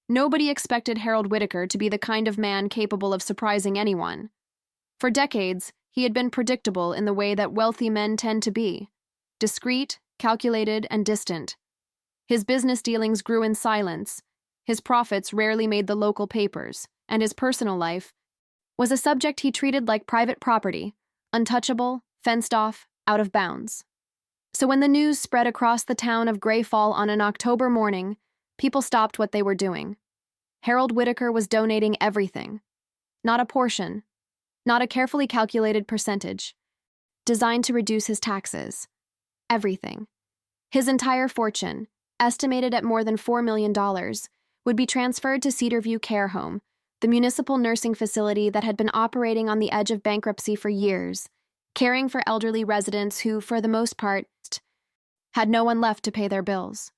Nobody expected Harold Whittaker to be the kind of man capable of surprising anyone. For decades, he had been predictable in the way that wealthy men tend to be: discreet, calculated, and distant. His business dealings grew in silence, his profits rarely made the local papers, and his personal life was a subject he treated like private property, untouchable, fenced off, out of bounds. So when the news spread across the town of Greyfall on an October morning, people stopped what they were doing. Harold Whittaker was donating everything. Not a portion, not a carefully calculated percentage, designed to reduce his taxes. Everything. His entire fortune, estimated at more than $4 million, would be transferred to Cedarview Care Home, the municipal nursing facility that had been operating on the edge of bankruptcy for years, caring for elderly residents who, for the most part, had no one left to pay their bills.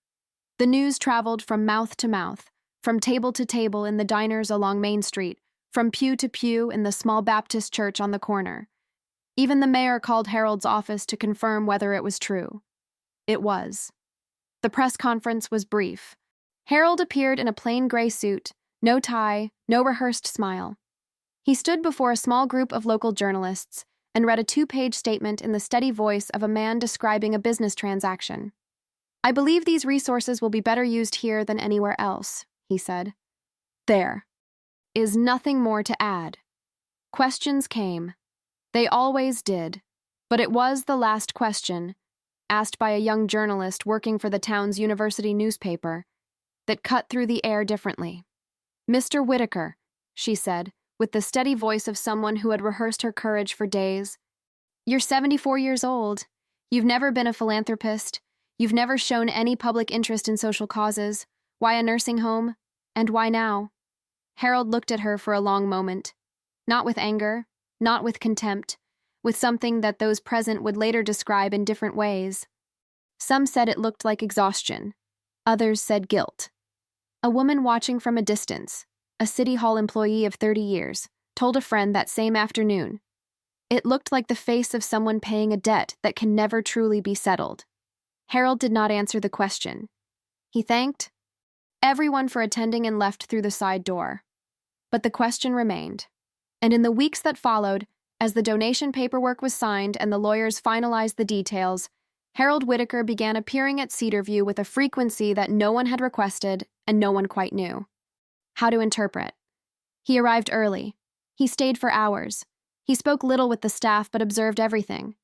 The news traveled from mouth to mouth, from table to table in the diners along Main Street, from pew to pew in the small Baptist church on the corner. Even the mayor called Harold's office to confirm whether it was true. It was. The press conference was brief. Harold appeared in a plain gray suit, no tie, no rehearsed smile. He stood before a small group of local journalists and read a 2-page statement in the steady voice of a man describing a business transaction. "I believe these resources will be better used here than anywhere else," he said. There is nothing more to add. Questions came. They always did. But it was the last question, asked by a young journalist working for the town's university newspaper, that cut through the air differently. "Mr. Whittaker," she said, with the steady voice of someone who had rehearsed her courage for days, "you're 74 years old. You've never been a philanthropist. You've never shown any public interest in social causes. Why a nursing home? And why now?" Harold looked at her for a long moment, not with anger, not with contempt, with something that those present would later describe in different ways. Some said it looked like exhaustion. Others said guilt. A woman watching from a distance, a City Hall employee of 30 years, told a friend that same afternoon, "It looked like the face of someone paying a debt that can never truly be settled." Harold did not answer the question. He thanked everyone for attending and left through the side door. But the question remained. And in the weeks that followed, as the donation paperwork was signed and the lawyers finalized the details, Harold Whittaker began appearing at Cedarview with a frequency that no one had requested and no one quite knew how to interpret. He arrived early. He stayed for hours. He spoke little with the staff but observed everything.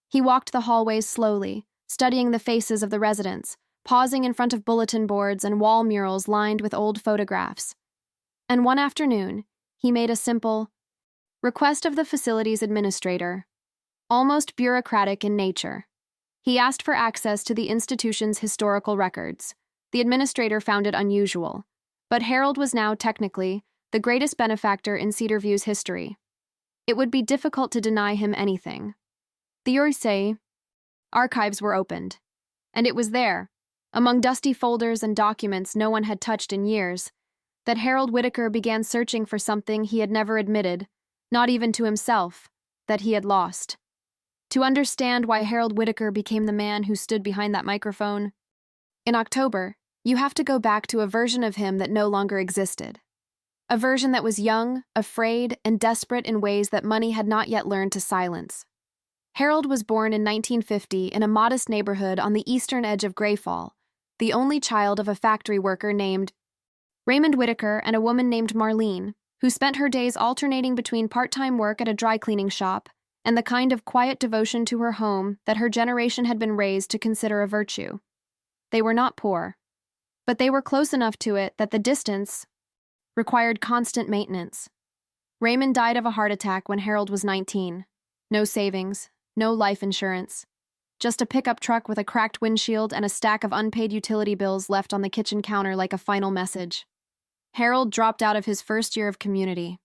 He walked the hallways slowly, studying the faces of the residents, pausing in front of bulletin boards and wall murals lined with old photographs. And one afternoon, he made a simple request of the facility's administrator, almost bureaucratic in nature. He asked for access to the institution's historical records. The administrator found it unusual, but Harold was now, technically, the greatest benefactor in Cedarview's history. It would be difficult to deny him anything. The Orsay archives were opened, and it was there, among dusty folders and documents no one had touched in years, that Harold Whittaker began searching for something he had never admitted, not even to himself, that he had lost. To understand why Harold Whittaker became the man who stood behind that microphone in October, you have to go back to a version of him that no longer existed. A version that was young, afraid, and desperate in ways that money had not yet learned to silence. Harold was born in 1950 in a modest neighborhood on the eastern edge of Greyfall, the only child of a factory worker named Raymond Whittaker and a woman named Marlene, who spent her days alternating between part-time work at a dry cleaning shop and the kind of quiet devotion to her home that her generation had been raised to consider a virtue. They were not poor, but they were close enough to it that the distance required constant maintenance. Raymond died of a heart attack when Harold was 19. No savings, no life insurance. Just a pickup truck with a cracked windshield and a stack of unpaid utility bills left on the kitchen counter like a final message. Harold dropped out of his first year of community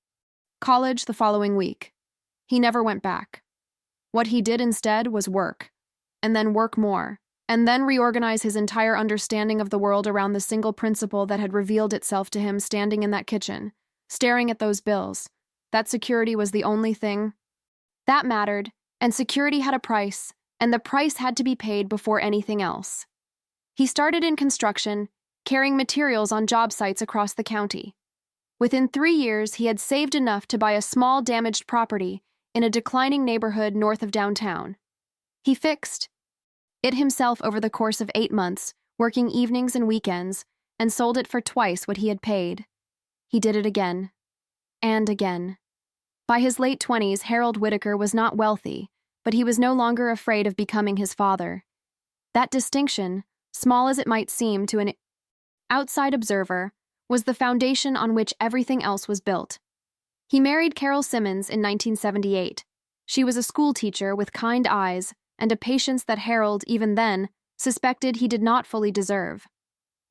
college the following week. He never went back. What he did instead was work, and then work more, and then reorganize his entire understanding of the world around the single principle that had revealed itself to him standing in that kitchen, staring at those bills. That security was the only thing that mattered, and security had a price, and the price had to be paid before anything else. He started in construction, carrying materials on job sites across the county. Within 3 years, he had saved enough to buy a small damaged property in a declining neighborhood north of downtown. He fixed it himself over the course of 8 months, working evenings and weekends, and sold it for twice what he had paid. He did it again. And again. By his late 20s, Harold Whitaker was not wealthy, but he was no longer afraid of becoming his father. That distinction, small as it might seem to an outside observer, was the foundation on which everything else was built. He married Carol Simmons in 1978. She was a school teacher with kind eyes and a patience that Harold, even then, suspected he did not fully deserve.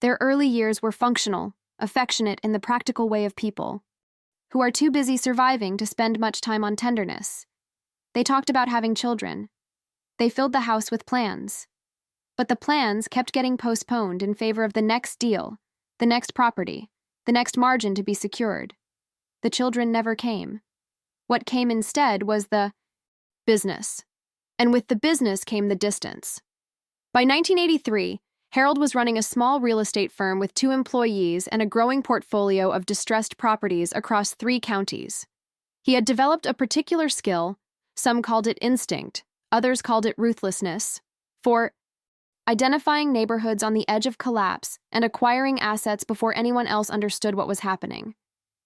Their early years were functional, affectionate in the practical way of people, who are too busy surviving to spend much time on tenderness. They talked about having children. They filled the house with plans. But the plans kept getting postponed in favor of the next deal, the next property, the next margin to be secured. The children never came. What came instead was the business. And with the business came the distance. By 1983, Harold was running a small real estate firm with 2 employees and a growing portfolio of distressed properties across 3 counties. He had developed a particular skill, some called it instinct, others called it ruthlessness, for identifying neighborhoods on the edge of collapse and acquiring assets before anyone else understood what was happening.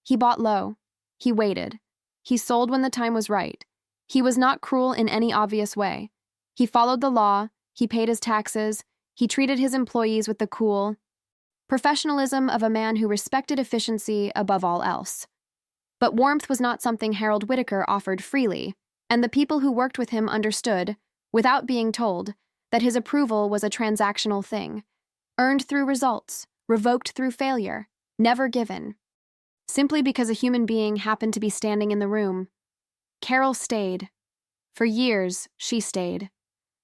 He bought low. He waited. He sold when the time was right. He was not cruel in any obvious way. He followed the law. He paid his taxes. He treated his employees with the cool professionalism of a man who respected efficiency above all else. But warmth was not something Harold Whitaker offered freely, and the people who worked with him understood, without being told, that his approval was a transactional thing, earned through results, revoked through failure, never given. Simply because a human being happened to be standing in the room. Carol stayed. For years, she stayed.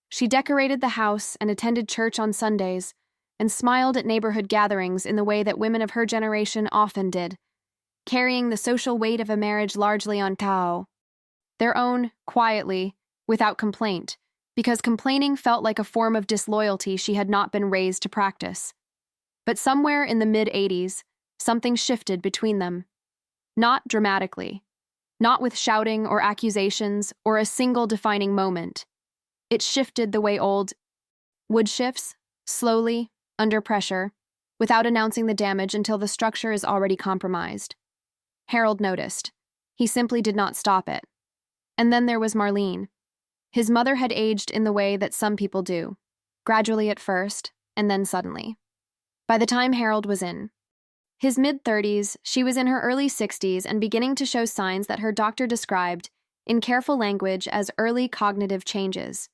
She decorated the house and attended church on Sundays, and smiled at neighborhood gatherings in the way that women of her generation often did, carrying the social weight of a marriage largely on their own, quietly, without complaint, because complaining felt like a form of disloyalty she had not been raised to practice. But somewhere in the mid-'80s, something shifted between them. Not dramatically. Not with shouting or accusations or a single defining moment. It shifted the way old wood shifts, slowly, under pressure, without announcing the damage until the structure is already compromised. Harold noticed. He simply did not stop it. And then there was Marlene. His mother had aged in the way that some people do, gradually at first, and then suddenly. By the time Harold was in his mid-30s, she was in her early 60s and beginning to show signs that her doctor described, in careful language, as early cognitive changes.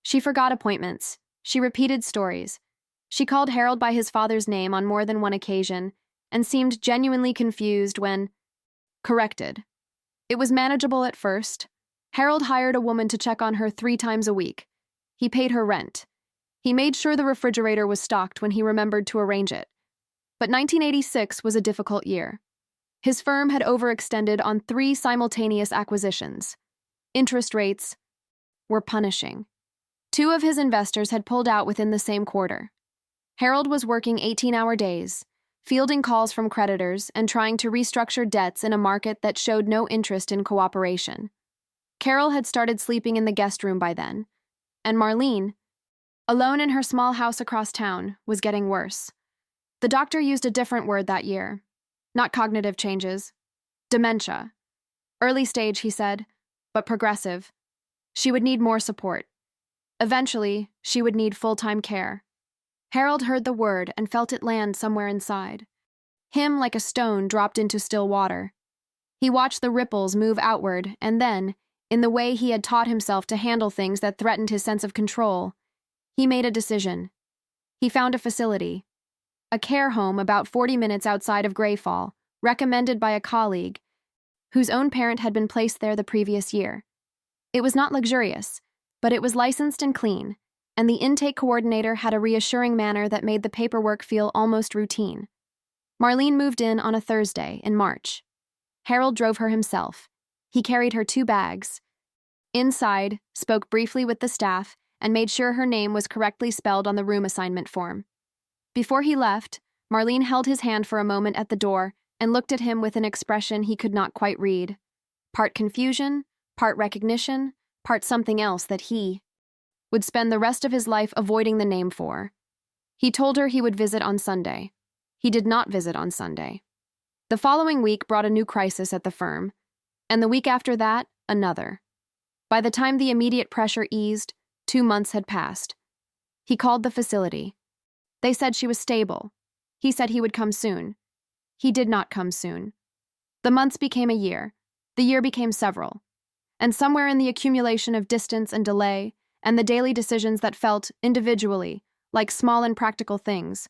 She forgot appointments. She repeated stories. She called Harold by his father's name on more than one occasion and seemed genuinely confused when corrected. It was manageable at first. Harold hired a woman to check on her 3 times a week. He paid her rent. He made sure the refrigerator was stocked when he remembered to arrange it. But 1986 was a difficult year. His firm had overextended on 3 simultaneous acquisitions. Interest rates were punishing. 2 of his investors had pulled out within the same quarter. Harold was working 18-hour days, fielding calls from creditors and trying to restructure debts in a market that showed no interest in cooperation. Carol had started sleeping in the guest room by then, and Marlene, alone in her small house across town, was getting worse. The doctor used a different word that year. Not cognitive changes. Dementia. Early stage, he said, but progressive. She would need more support. Eventually, she would need full-time care. Harold heard the word and felt it land somewhere inside. Him like a stone dropped into still water. He watched the ripples move outward, and then, in the way he had taught himself to handle things that threatened his sense of control, he made a decision. He found a facility. A care home about 40 minutes outside of Grayfall, recommended by a colleague, whose own parent had been placed there the previous year. It was not luxurious, but it was licensed and clean, and the intake coordinator had a reassuring manner that made the paperwork feel almost routine. Marlene moved in on a Thursday in March. Harold drove her himself. He carried her 2 bags. Inside, spoke briefly with the staff, and made sure her name was correctly spelled on the room assignment form. Before he left, Marlene held his hand for a moment at the door and looked at him with an expression he could not quite read. Part confusion, part recognition, part something else that he would spend the rest of his life avoiding the name for. He told her he would visit on Sunday. He did not visit on Sunday. The following week brought a new crisis at the firm, and the week after that, another. By the time the immediate pressure eased, 2 months had passed. He called the facility. They said she was stable. He said he would come soon. He did not come soon. The months became a year. The year became several. And somewhere in the accumulation of distance and delay, and the daily decisions that felt, individually, like small and practical things,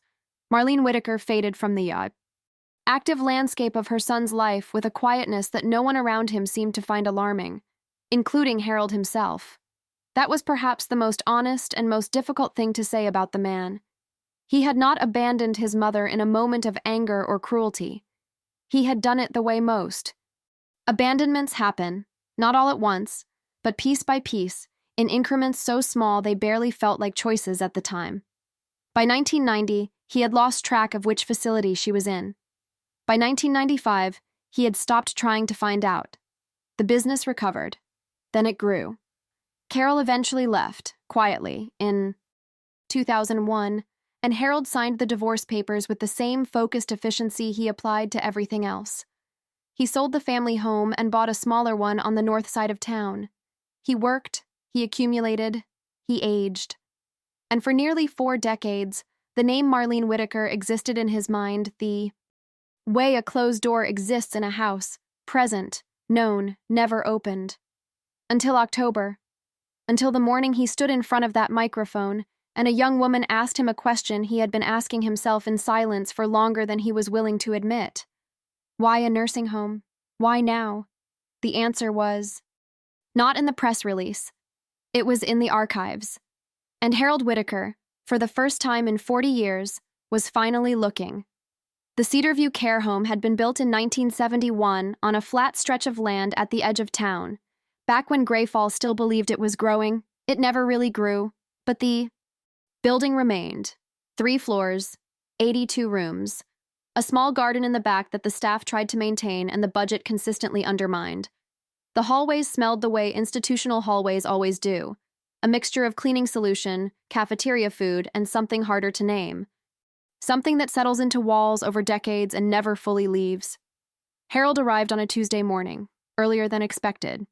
Marlene Whitaker faded from the active landscape of her son's life with a quietness that no one around him seemed to find alarming, including Harold himself. That was perhaps the most honest and most difficult thing to say about the man. He had not abandoned his mother in a moment of anger or cruelty. He had done it the way most. Abandonments happen, not all at once, but piece by piece, in increments so small they barely felt like choices at the time. By 1990, he had lost track of which facility she was in. By 1995, he had stopped trying to find out. The business recovered. Then it grew. Carol eventually left, quietly, in 2001, and Harold signed the divorce papers with the same focused efficiency he applied to everything else. He sold the family home and bought a smaller one on the north side of town. He worked, he accumulated, he aged. And for nearly 4 decades, the name Marlene Whitaker existed in his mind the way a closed door exists in a house, present, known, never opened. Until October. Until the morning he stood in front of that microphone, and a young woman asked him a question he had been asking himself in silence for longer than he was willing to admit. Why a nursing home? Why now? The answer was, not in the press release. It was in the archives. And Harold Whitaker, for the first time in 40 years, was finally looking. The Cedarview Care Home had been built in 1971 on a flat stretch of land at the edge of town. Back when Gray Falls still believed it was growing, it never really grew, but the building remained. 3 floors, 82 rooms, a small garden in the back that the staff tried to maintain and the budget consistently undermined. The hallways smelled the way institutional hallways always do, a mixture of cleaning solution, cafeteria food, and something harder to name. Something that settles into walls over decades and never fully leaves. Harold arrived on a Tuesday morning, earlier than expected.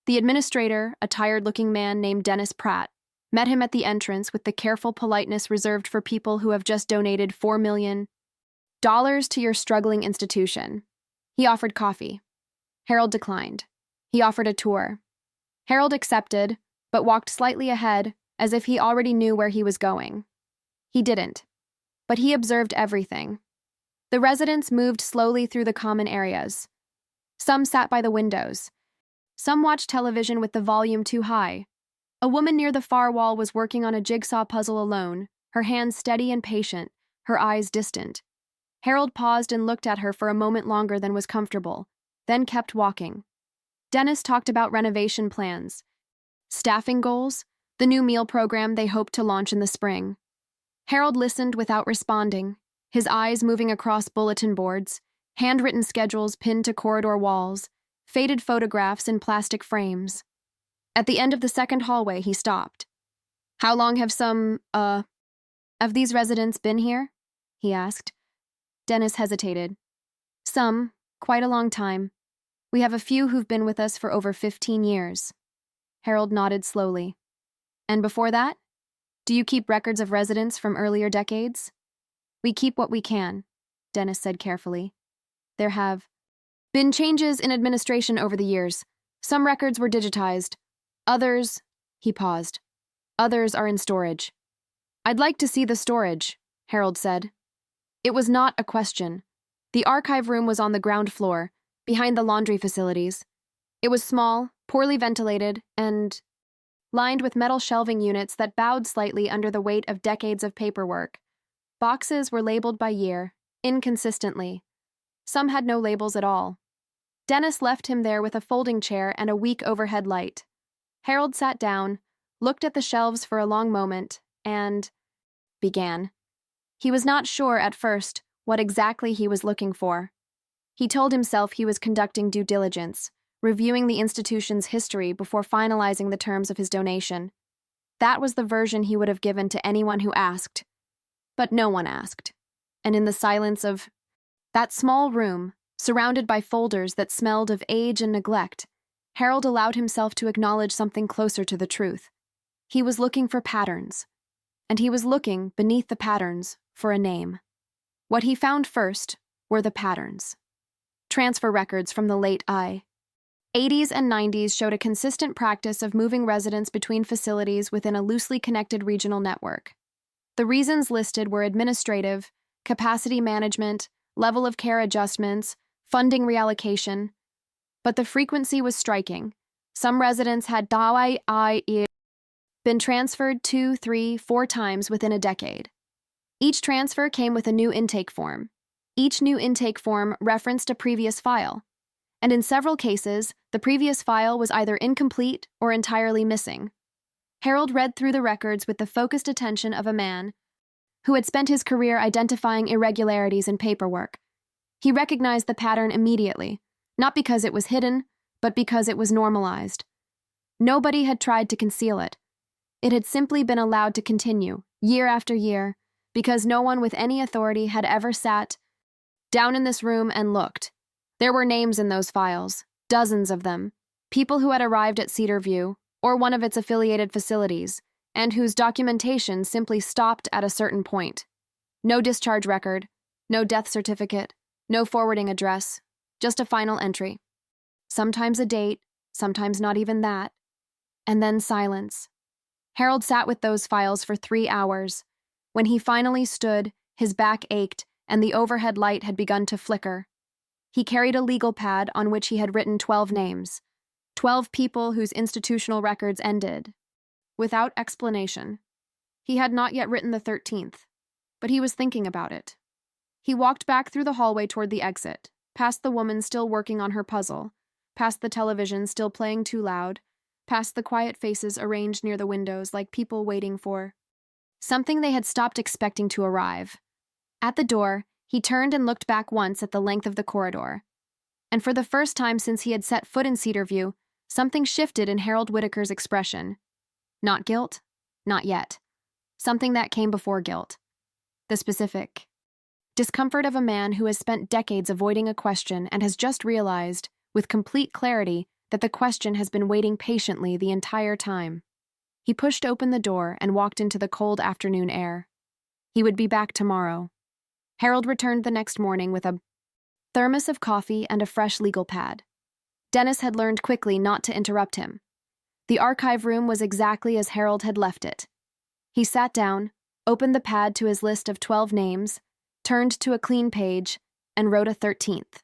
The administrator, a tired-looking man named Dennis Pratt, met him at the entrance with the careful politeness reserved for people who have just donated $4 million to your struggling institution. He offered coffee. Harold declined. He offered a tour. Harold accepted, but walked slightly ahead, as if he already knew where he was going. He didn't. But he observed everything. The residents moved slowly through the common areas. Some sat by the windows. Some watched television with the volume too high. A woman near the far wall was working on a jigsaw puzzle alone, her hands steady and patient, her eyes distant. Harold paused and looked at her for a moment longer than was comfortable, then kept walking. Dennis talked about renovation plans, staffing goals, the new meal program they hoped to launch in the spring. Harold listened without responding, his eyes moving across bulletin boards, handwritten schedules pinned to corridor walls, faded photographs in plastic frames. At the end of the second hallway, he stopped. How long have of these residents been here? He asked. Dennis hesitated. Some, quite a long time. We have a few who've been with us for over 15 years. Harold nodded slowly. And before that? Do you keep records of residents from earlier decades? We keep what we can, Dennis said carefully. There have been changes in administration over the years. Some records were digitized. Others, he paused. Others are in storage. I'd like to see the storage, Harold said. It was not a question. The archive room was on the ground floor, behind the laundry facilities. It was small, poorly ventilated, and lined with metal shelving units that bowed slightly under the weight of decades of paperwork. Boxes were labeled by year, inconsistently. Some had no labels at all. Dennis left him there with a folding chair and a weak overhead light. Harold sat down, looked at the shelves for a long moment, and began. He was not sure at first what exactly he was looking for. He told himself he was conducting due diligence, reviewing the institution's history before finalizing the terms of his donation. That was the version he would have given to anyone who asked. But no one asked. And in the silence of that small room, surrounded by folders that smelled of age and neglect, Harold allowed himself to acknowledge something closer to the truth. He was looking for patterns, and he was looking, beneath the patterns, for a name. What he found first were the patterns. Transfer records from the late 80s and 90s showed a consistent practice of moving residents between facilities within a loosely connected regional network. The reasons listed were administrative, capacity management, level of care adjustments, funding reallocation, but the frequency was striking. Some residents had been transferred 2, 3, 4 times within a decade. Each transfer came with a new intake form. Each new intake form referenced a previous file, and in several cases, the previous file was either incomplete or entirely missing. Harold read through the records with the focused attention of a man who had spent his career identifying irregularities in paperwork. He recognized the pattern immediately, not because it was hidden, but because it was normalized. Nobody had tried to conceal it. It had simply been allowed to continue, year after year, because no one with any authority had ever sat down in this room and looked. There were names in those files, dozens of them, people who had arrived at Cedarview or one of its affiliated facilities, and whose documentation simply stopped at a certain point. No discharge record, no death certificate, no forwarding address, just a final entry. Sometimes a date, sometimes not even that, and then silence. Harold sat with those files for 3 hours. When he finally stood, his back ached, and the overhead light had begun to flicker. He carried a legal pad on which he had written 12 names, 12 people whose institutional records ended, without explanation. He had not yet written the 13th, but he was thinking about it. He walked back through the hallway toward the exit, past the woman still working on her puzzle, past the television still playing too loud, past the quiet faces arranged near the windows like people waiting for something they had stopped expecting to arrive. At the door, he turned and looked back once at the length of the corridor. And for the first time since he had set foot in Cedarview, something shifted in Harold Whitaker's expression. Not guilt, not yet. Something that came before guilt. The specific discomfort of a man who has spent decades avoiding a question and has just realized, with complete clarity, that the question has been waiting patiently the entire time. He pushed open the door and walked into the cold afternoon air. He would be back tomorrow. Harold returned the next morning with a thermos of coffee and a fresh legal pad. Dennis had learned quickly not to interrupt him. The archive room was exactly as Harold had left it. He sat down, opened the pad to his list of 12 names, turned to a clean page, and wrote a 13th.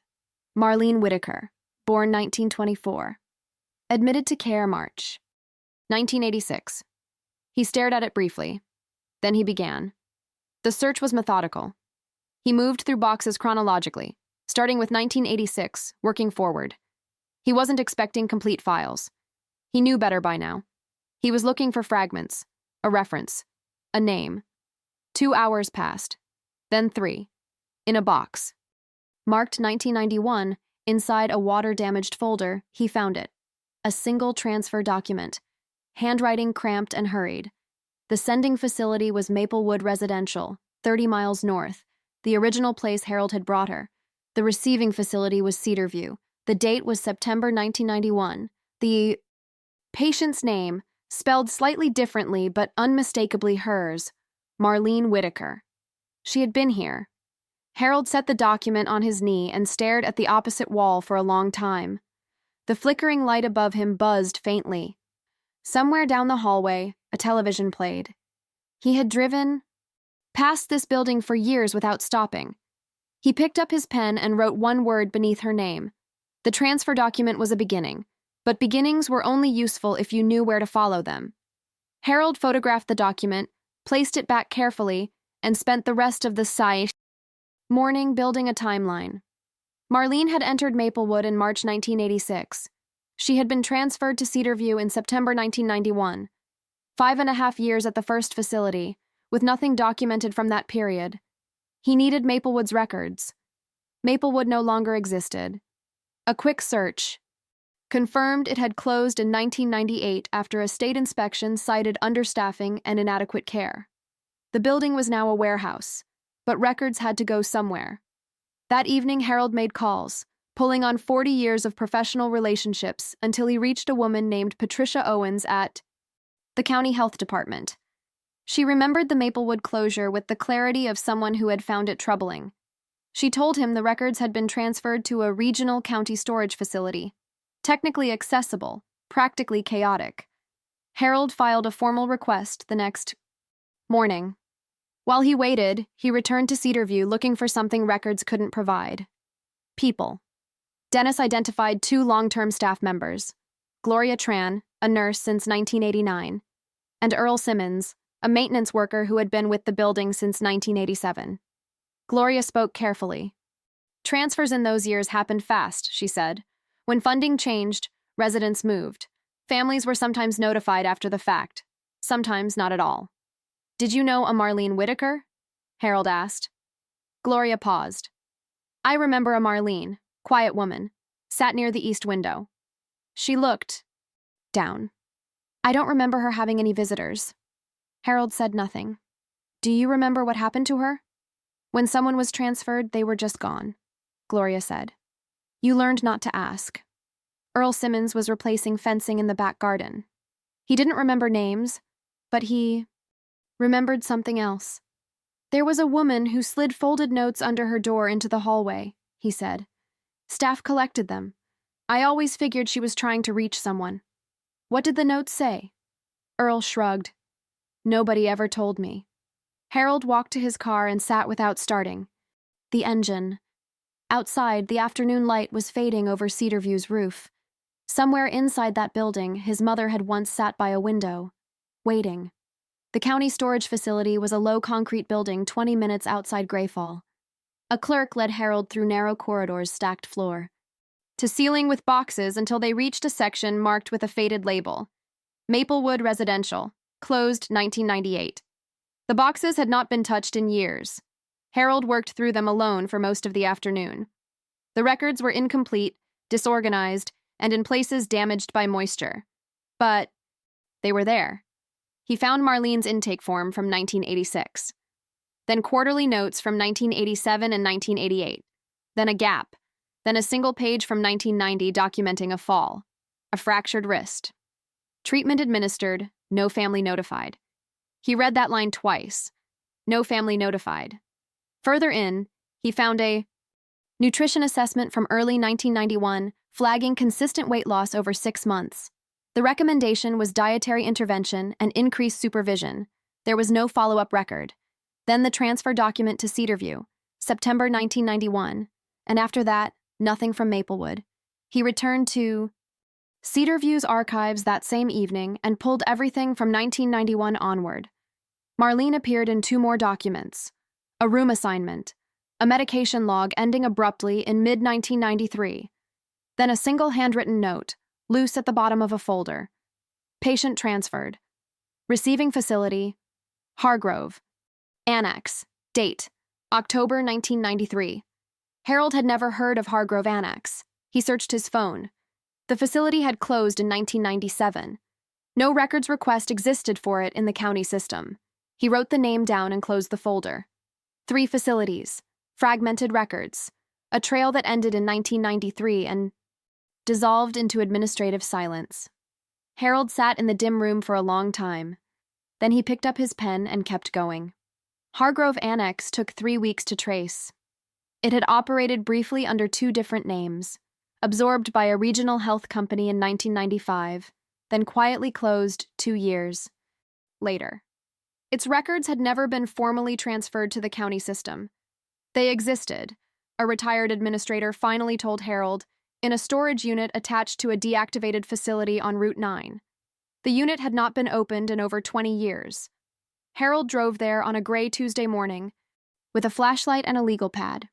Marlene Whitaker, born 1924. Admitted to care March 1986. He stared at it briefly. Then he began. The search was methodical. He moved through boxes chronologically, starting with 1986, working forward. He wasn't expecting complete files. He knew better by now. He was looking for fragments, a reference, a name. 2 hours passed, then 3, in a box. Marked 1991, inside a water-damaged folder, he found it. A single transfer document, handwriting cramped and hurried. The sending facility was Maplewood Residential, 30 miles north, the original place Harold had brought her. The receiving facility was Cedarview. The date was September 1991. The patient's name, spelled slightly differently but unmistakably hers, Marlene Whitaker. She had been here. Harold set the document on his knee and stared at the opposite wall for a long time. The flickering light above him buzzed faintly. Somewhere down the hallway, a television played. He had driven past this building for years without stopping. He picked up his pen and wrote one word beneath her name. The transfer document was a beginning, but beginnings were only useful if you knew where to follow them. Harold photographed the document, placed it back carefully, and spent the rest of the morning building a timeline. Marlene had entered Maplewood in March 1986. She had been transferred to Cedarview in September 1991. 5.5 years at the first facility, with nothing documented from that period, He needed Maplewood's records. Maplewood no longer existed. A quick search confirmed it had closed in 1998 after a state inspection cited understaffing and inadequate care. The building was now a warehouse, but records had to go somewhere. That evening, Harold made calls, pulling on 40 years of professional relationships until he reached a woman named Patricia Owens at the county health department. She remembered the Maplewood closure with the clarity of someone who had found it troubling. She told him the records had been transferred to a regional county storage facility. Technically accessible, practically chaotic. Harold filed a formal request the next morning. While he waited, he returned to Cedarview looking for something records couldn't provide. People. Dennis identified 2 long-term staff members, Gloria Tran, a nurse since 1989, and Earl Simmons, a maintenance worker who had been with the building since 1987. Gloria spoke carefully. Transfers in those years happened fast, she said. When funding changed, residents moved. Families were sometimes notified after the fact, sometimes not at all. Did you know a Marlene Whitaker? Harold asked. Gloria paused. I remember a Marlene, quiet woman, sat near the east window. She looked down. I don't remember her having any visitors. Harold said nothing. Do you remember what happened to her? When someone was transferred, they were just gone, Gloria said. You learned not to ask. Earl Simmons was replacing fencing in the back garden. He didn't remember names, but he remembered something else. There was a woman who slid folded notes under her door into the hallway, he said. Staff collected them. I always figured she was trying to reach someone. What did the notes say? Earl shrugged. Nobody ever told me. Harold walked to his car and sat without starting. The engine. Outside, the afternoon light was fading over Cedarview's roof. Somewhere inside that building, his mother had once sat by a window, waiting. The county storage facility was a low concrete building 20 minutes outside Grayfall. A clerk led Harold through narrow corridors stacked floor to ceiling with boxes until they reached a section marked with a faded label. Maplewood Residential, closed 1998. The boxes had not been touched in years. Harold worked through them alone for most of the afternoon. The records were incomplete, disorganized, and in places damaged by moisture. But they were there. He found Marlene's intake form from 1986. Then quarterly notes from 1987 and 1988. Then a gap. Then a single page from 1990 documenting a fall. A fractured wrist. Treatment administered, no family notified. He read that line twice. No family notified. Further in, he found a nutrition assessment from early 1991 flagging consistent weight loss over 6 months. The recommendation was dietary intervention and increased supervision. There was no follow-up record. Then the transfer document to Cedarview, September 1991, and after that, nothing from Maplewood. He returned to Cedarview's archives that same evening and pulled everything from 1991 onward. Marlene appeared in 2 more documents. A room assignment, a medication log ending abruptly in mid-1993, then a single handwritten note, loose at the bottom of a folder. Patient transferred. Receiving facility, Hargrove. Annex, date, October 1993. Harold had never heard of Hargrove Annex. He searched his phone. The facility had closed in 1997. No records request existed for it in the county system. He wrote the name down and closed the folder. 3 facilities, fragmented records, a trail that ended in 1993 and dissolved into administrative silence. Harold sat in the dim room for a long time. Then he picked up his pen and kept going. Hargrove Annex took 3 weeks to trace. It had operated briefly under 2 different names, absorbed by a regional health company in 1995, then quietly closed 2 years later. Its records had never been formally transferred to the county system. They existed, a retired administrator finally told Harold, in a storage unit attached to a deactivated facility on Route 9. The unit had not been opened in over 20 years. Harold drove there on a gray Tuesday morning with a flashlight and a legal pad.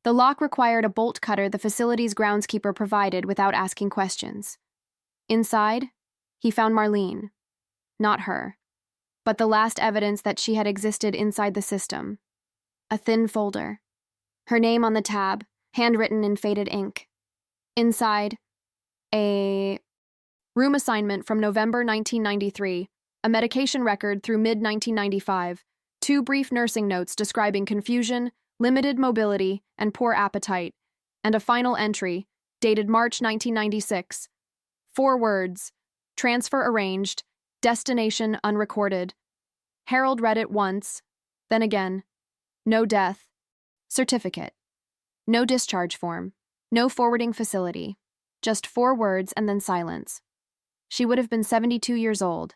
The lock required a bolt cutter the facility's groundskeeper provided without asking questions. Inside, he found Marlene. Not her, but the last evidence that she had existed inside the system. A thin folder. Her name on the tab, handwritten in faded ink. Inside, a room assignment from November 1993, a medication record through mid-1995, 2 brief nursing notes describing confusion, limited mobility, and poor appetite, and a final entry, dated March 1996. 4 words: transfer arranged, destination unrecorded. Harold read it once, then again. No death. Certificate. No discharge form. No forwarding facility. Just 4 words and then silence. She would have been 72 years old.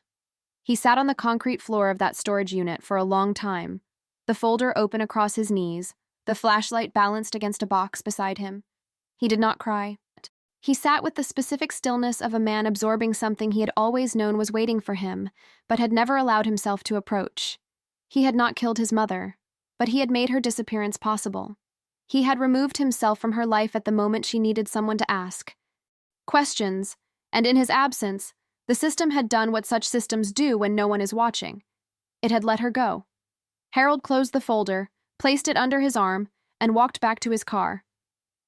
He sat on the concrete floor of that storage unit for a long time, the folder open across his knees, the flashlight balanced against a box beside him. He did not cry. He sat with the specific stillness of a man absorbing something he had always known was waiting for him, but had never allowed himself to approach. He had not killed his mother, but he had made her disappearance possible. He had removed himself from her life at the moment she needed someone to ask questions, and in his absence, the system had done what such systems do when no one is watching. It had let her go. Harold closed the folder, placed it under his arm, and walked back to his car.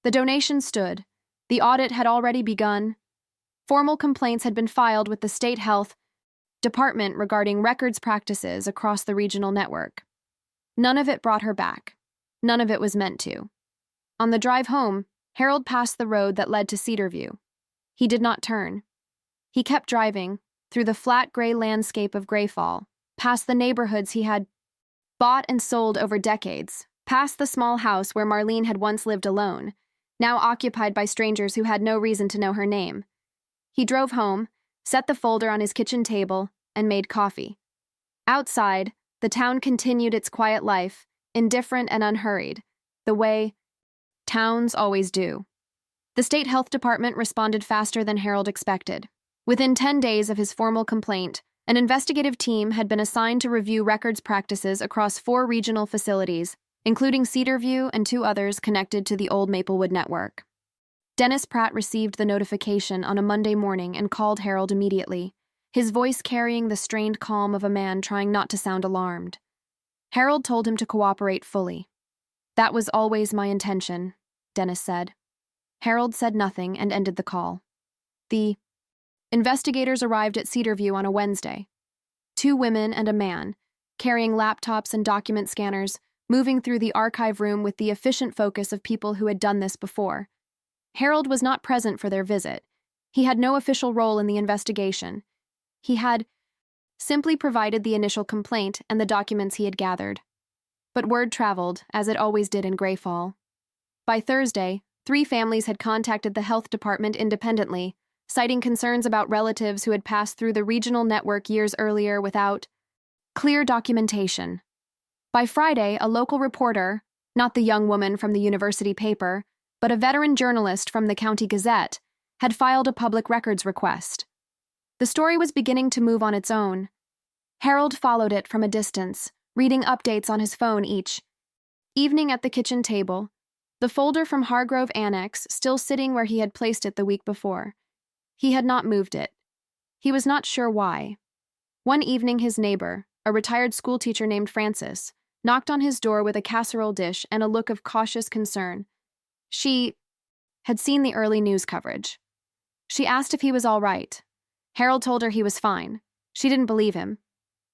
The donation stood. The audit had already begun. Formal complaints had been filed with the state health department regarding records practices across the regional network. None of it brought her back. None of it was meant to. On the drive home, Harold passed the road that led to Cedarview. He did not turn. He kept driving, through the flat gray landscape of Grayfall, past the neighborhoods he had bought and sold over decades, past the small house where Marlene had once lived alone, now occupied by strangers who had no reason to know her name. He drove home, set the folder on his kitchen table, and made coffee. Outside, the town continued its quiet life, indifferent and unhurried, the way towns always do. The state health department responded faster than Harold expected. Within 10 days of his formal complaint, an investigative team had been assigned to review records practices across 4 regional facilities, including Cedarview and 2 others connected to the old Maplewood network. Dennis Pratt received the notification on a Monday morning and called Harold immediately, his voice carrying the strained calm of a man trying not to sound alarmed. Harold told him to cooperate fully. "That was always my intention," Dennis said. Harold said nothing and ended the call. The investigators arrived at Cedarview on a Wednesday. 2 women and a man, carrying laptops and document scanners, moving through the archive room with the efficient focus of people who had done this before. Harold was not present for their visit. He had no official role in the investigation. He had simply provided the initial complaint and the documents he had gathered. But word traveled, as it always did in Grayfall. By Thursday, 3 families had contacted the health department independently, citing concerns about relatives who had passed through the regional network years earlier without clear documentation. By Friday, a local reporter, not the young woman from the university paper, but a veteran journalist from the County Gazette, had filed a public records request. The story was beginning to move on its own. Harold followed it from a distance, reading updates on his phone each evening at the kitchen table, the folder from Hargrove Annex still sitting where he had placed it the week before. He had not moved it. He was not sure why. One evening his neighbor, a retired schoolteacher named Frances, knocked on his door with a casserole dish and a look of cautious concern. She had seen the early news coverage. She asked if he was all right. Harold told her he was fine. She didn't believe him.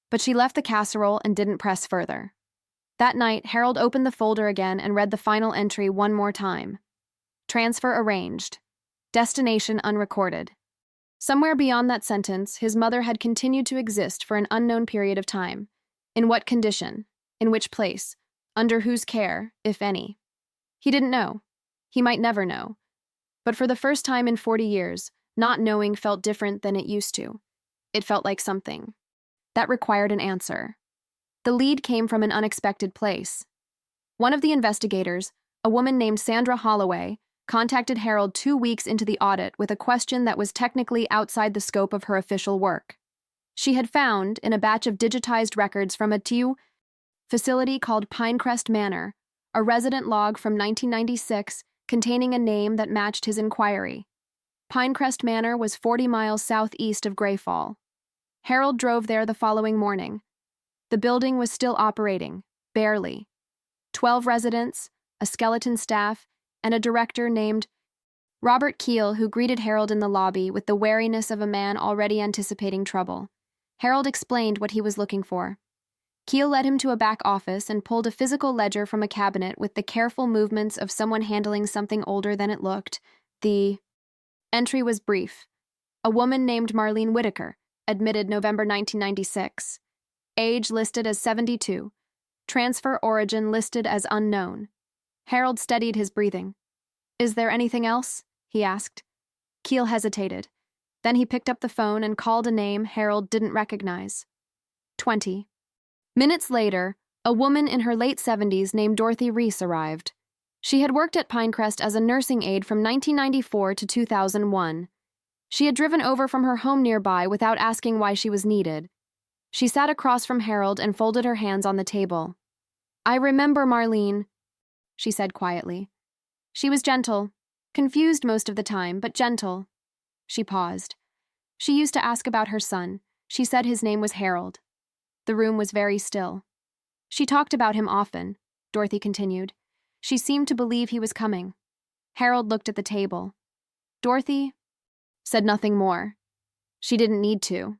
But she left the casserole and didn't press further. That night, Harold opened the folder again and read the final entry one more time. Transfer arranged. Destination unrecorded. Somewhere beyond that sentence, his mother had continued to exist for an unknown period of time. In what condition? In which place? Under whose care, if any? He didn't know. He might never know. But for the first time in 40 years, not knowing felt different than it used to. It felt like something that required an answer. The lead came from an unexpected place. One of the investigators, a woman named Sandra Holloway, contacted Harold 2 weeks into the audit with a question that was technically outside the scope of her official work. She had found, in a batch of digitized records from a TU facility called Pinecrest Manor, a resident log from 1996 containing a name that matched his inquiry. Pinecrest Manor was 40 miles southeast of Grayfall. Harold drove there the following morning. The building was still operating, barely. 12 residents, a skeleton staff, and a director named Robert Keel, who greeted Harold in the lobby with the wariness of a man already anticipating trouble. Harold explained what he was looking for. Keel led him to a back office and pulled a physical ledger from a cabinet with the careful movements of someone handling something older than it looked. The entry was brief. A woman named Marlene Whitaker, admitted November 1996. Age listed as 72. Transfer origin listed as unknown. Harold steadied his breathing. "Is there anything else?" he asked. Keel hesitated. Then he picked up the phone and called a name Harold didn't recognize. 20. Minutes later, a woman in her late 70s named Dorothy Reese arrived. She had worked at Pinecrest as a nursing aide from 1994 to 2001. She had driven over from her home nearby without asking why she was needed. She sat across from Harold and folded her hands on the table. "I remember Marlene," she said quietly. "She was gentle, confused most of the time, but gentle." She paused. "She used to ask about her son. She said his name was Harold." The room was very still. "She talked about him often," Dorothy continued. "She seemed to believe he was coming." Harold looked at the table. Dorothy said nothing more. She didn't need to.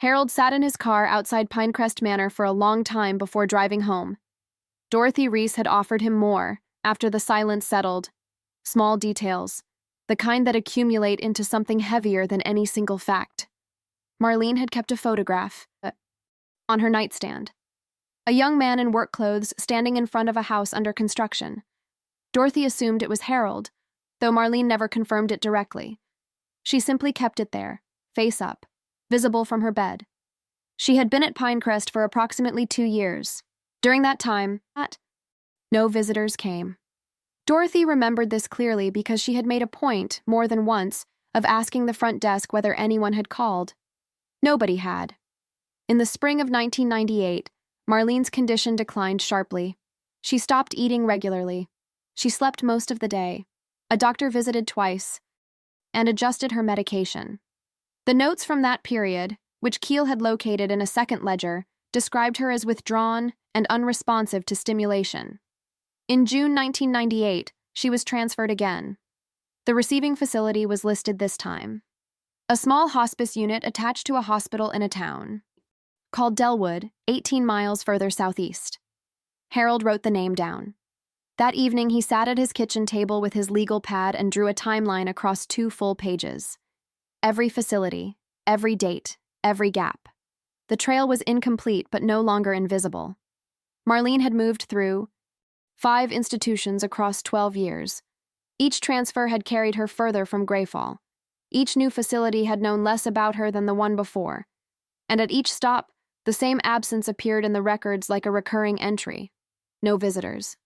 Harold sat in his car outside Pinecrest Manor for a long time before driving home. Dorothy Reese had offered him more after the silence settled. Small details, the kind that accumulate into something heavier than any single fact. Marlene had kept a photograph on her nightstand. A young man in work clothes standing in front of a house under construction. Dorothy assumed it was Harold, though Marlene never confirmed it directly. She simply kept it there, face up, visible from her bed. She had been at Pinecrest for approximately 2 years. During that time, no visitors came. Dorothy remembered this clearly because she had made a point, more than once, of asking the front desk whether anyone had called. Nobody had. In the spring of 1998, Marlene's condition declined sharply. She stopped eating regularly. She slept most of the day. A doctor visited twice and adjusted her medication. The notes from that period, which Keel had located in a second ledger, described her as withdrawn and unresponsive to stimulation. In June 1998, she was transferred again. The receiving facility was listed this time. A small hospice unit attached to a hospital in a town called Delwood, 18 miles further southeast. Harold wrote the name down. That evening, he sat at his kitchen table with his legal pad and drew a timeline across 2 full pages. Every facility, every date, every gap. The trail was incomplete but no longer invisible. Marlene had moved through 5 institutions across 12 years. Each transfer had carried her further from Greyfall. Each new facility had known less about her than the one before. And at each stop, the same absence appeared in the records like a recurring entry. No visitors.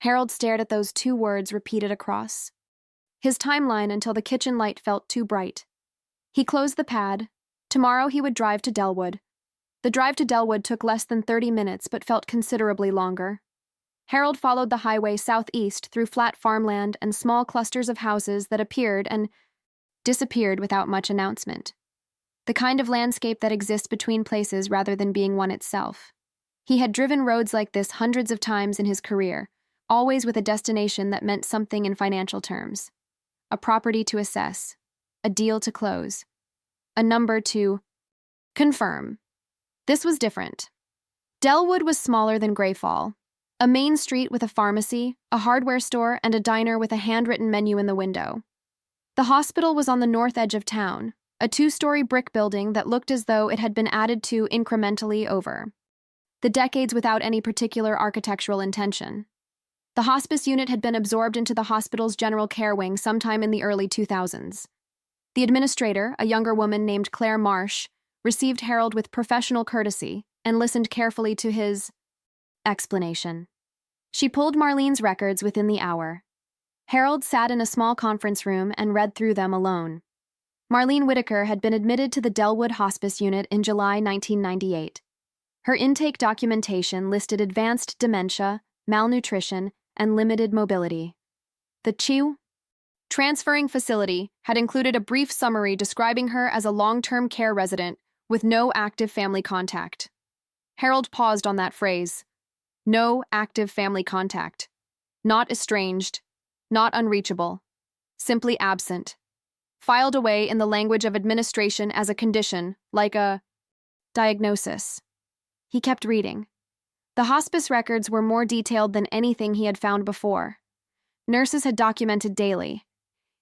Harold stared at those 2 words repeated across his timeline until the kitchen light felt too bright. He closed the pad. Tomorrow he would drive to Delwood. The drive to Delwood took less than 30 minutes but felt considerably longer. Harold followed the highway southeast through flat farmland and small clusters of houses that appeared and disappeared without much announcement. The kind of landscape that exists between places rather than being one itself. He had driven roads like this hundreds of times in his career, always with a destination that meant something in financial terms. A property to assess, a deal to close, a number to confirm. This was different. Delwood was smaller than Greyfall. A main street with a pharmacy, a hardware store, and a diner with a handwritten menu in the window. The hospital was on the north edge of town, a 2-story brick building that looked as though it had been added to incrementally over the decades without any particular architectural intention. The hospice unit had been absorbed into the hospital's general care wing sometime in the early 2000s. The administrator, a younger woman named Claire Marsh, received Harold with professional courtesy and listened carefully to his explanation. She pulled Marlene's records within the hour. Harold sat in a small conference room and read through them alone. Marlene Whitaker had been admitted to the Delwood Hospice Unit in July 1998. Her intake documentation listed advanced dementia, malnutrition, and limited mobility. The CHIU transferring facility had included a brief summary describing her as a long-term care resident with no active family contact. Harold paused on that phrase. No active family contact. Not estranged. Not unreachable. Simply absent. Filed away in the language of administration as a condition, like a diagnosis. He kept reading. The hospice records were more detailed than anything he had found before. Nurses had documented daily.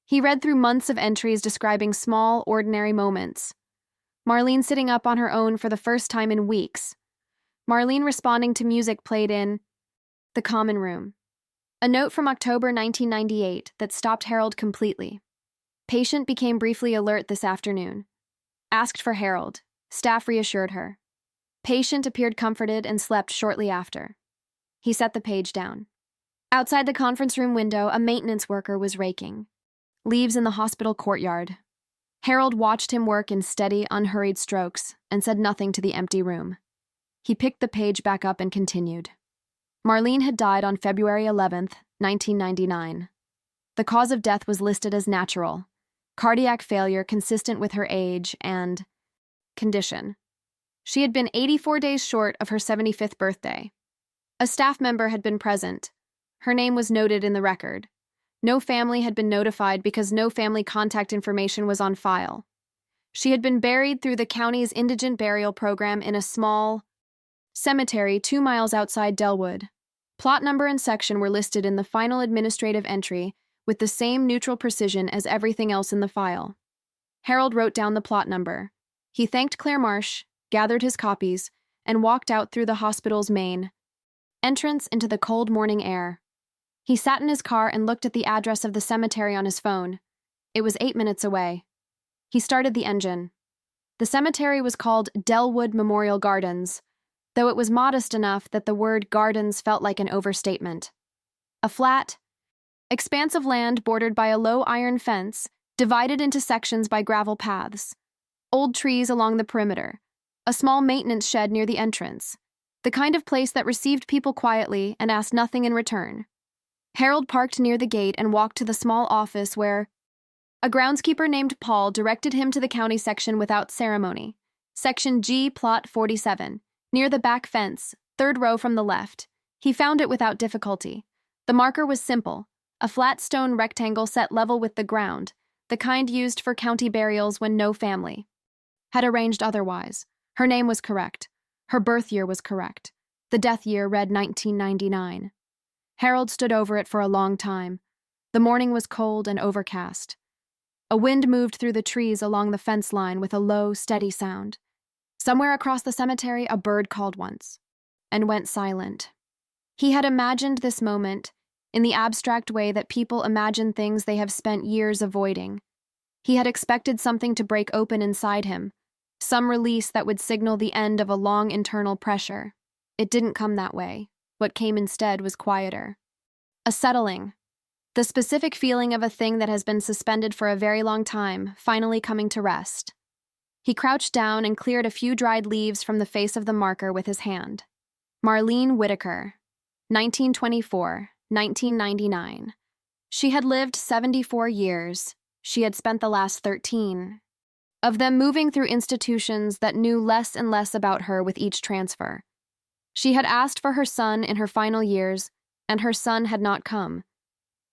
He read through months of entries describing small, ordinary moments. Marlene sitting up on her own for the first time in weeks. Marlene responding to music played in the common room. A note from October 1998 that stopped Harold completely. Patient became briefly alert this afternoon. Asked for Harold. Staff reassured her. Patient appeared comforted and slept shortly after. He set the page down. Outside the conference room window, a maintenance worker was raking leaves in the hospital courtyard. Harold watched him work in steady, unhurried strokes and said nothing to the empty room. He picked the page back up and continued. Marlene had died on February 11th, 1999. The cause of death was listed as natural, cardiac failure consistent with her age and condition. She had been 84 days short of her 75th birthday. A staff member had been present. Her name was noted in the record. No family had been notified because no family contact information was on file. She had been buried through the county's indigent burial program in a small cemetery 2 miles outside Delwood. Plot number and section were listed in the final administrative entry with the same neutral precision as everything else in the file. Harold wrote down the plot number. He thanked Claire Marsh, gathered his copies, and walked out through the hospital's main entrance into the cold morning air. He sat in his car and looked at the address of the cemetery on his phone. It was 8 minutes away. He started the engine. The cemetery was called Delwood Memorial Gardens, though it was modest enough that the word gardens felt like an overstatement. A flat, expanse of land bordered by a low iron fence, divided into sections by gravel paths. Old trees along the perimeter. A small maintenance shed near the entrance. The kind of place that received people quietly and asked nothing in return. Harold parked near the gate and walked to the small office where a groundskeeper named Paul directed him to the county section without ceremony. Section G, Plot 47, near the back fence, 3rd row from the left. He found it without difficulty. The marker was simple, a flat stone rectangle set level with the ground, the kind used for county burials when no family had arranged otherwise. Her name was correct. Her birth year was correct. The death year read 1999. Harold stood over it for a long time. The morning was cold and overcast. A wind moved through the trees along the fence line with a low, steady sound. Somewhere across the cemetery, a bird called once, and went silent. He had imagined this moment in the abstract way that people imagine things they have spent years avoiding. He had expected something to break open inside him, some release that would signal the end of a long internal pressure. It didn't come that way. What came instead was quieter. A settling. The specific feeling of a thing that has been suspended for a very long time, finally coming to rest. He crouched down and cleared a few dried leaves from the face of the marker with his hand. Marlene Whitaker, 1924, 1999. She had lived 74 years. She had spent the last 13 of them moving through institutions that knew less and less about her with each transfer. She had asked for her son in her final years, and her son had not come.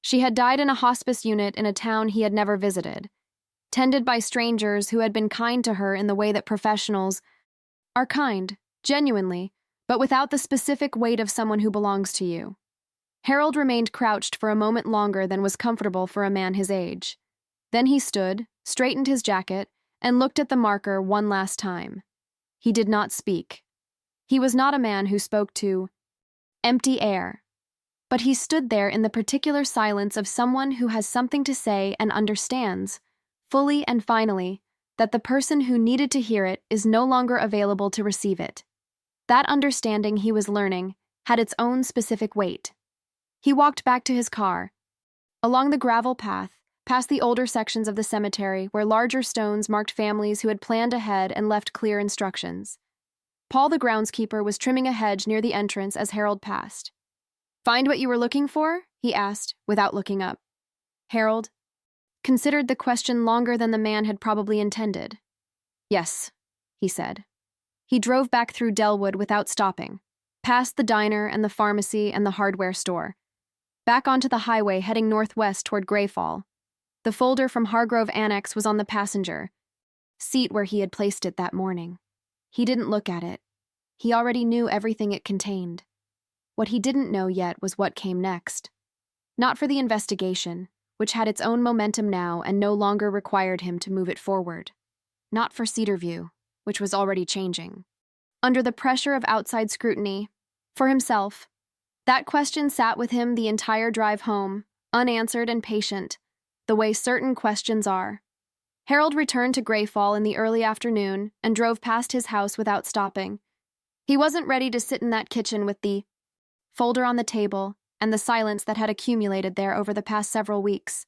She had died in a hospice unit in a town he had never visited, tended by strangers who had been kind to her in the way that professionals are kind, genuinely, but without the specific weight of someone who belongs to you. Harold remained crouched for a moment longer than was comfortable for a man his age. Then he stood, straightened his jacket, and looked at the marker one last time. He did not speak. He was not a man who spoke to empty air. But he stood there in the particular silence of someone who has something to say and understands, fully and finally, that the person who needed to hear it is no longer available to receive it. That understanding he was learning had its own specific weight. He walked back to his car, along the gravel path, past the older sections of the cemetery where larger stones marked families who had planned ahead and left clear instructions. Paul the groundskeeper was trimming a hedge near the entrance as Harold passed. "Find what you were looking for?" he asked, without looking up. Harold considered the question longer than the man had probably intended. "Yes," he said. He drove back through Delwood without stopping, past the diner and the pharmacy and the hardware store, back onto the highway heading northwest toward Greyfall. The folder from Hargrove Annex was on the passenger seat where he had placed it that morning. He didn't look at it. He already knew everything it contained. What he didn't know yet was what came next. Not for the investigation, which had its own momentum now and no longer required him to move it forward. Not for Cedarview, which was already changing. Under the pressure of outside scrutiny, for himself, that question sat with him the entire drive home, unanswered and patient, the way certain questions are. Harold returned to Greyfall in the early afternoon and drove past his house without stopping. He wasn't ready to sit in that kitchen with the folder on the table and the silence that had accumulated there over the past several weeks.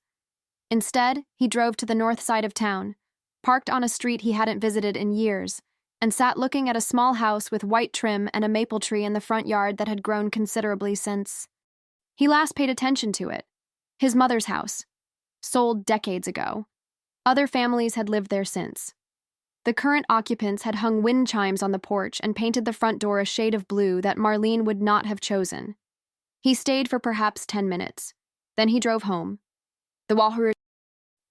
Instead, he drove to the north side of town, parked on a street he hadn't visited in years, and sat looking at a small house with white trim and a maple tree in the front yard that had grown considerably since he last paid attention to it. His mother's house, sold decades ago. Other families had lived there since. The current occupants had hung wind chimes on the porch and painted the front door a shade of blue that Marlene would not have chosen. He stayed for perhaps 10 minutes. Then he drove home. The Wahoo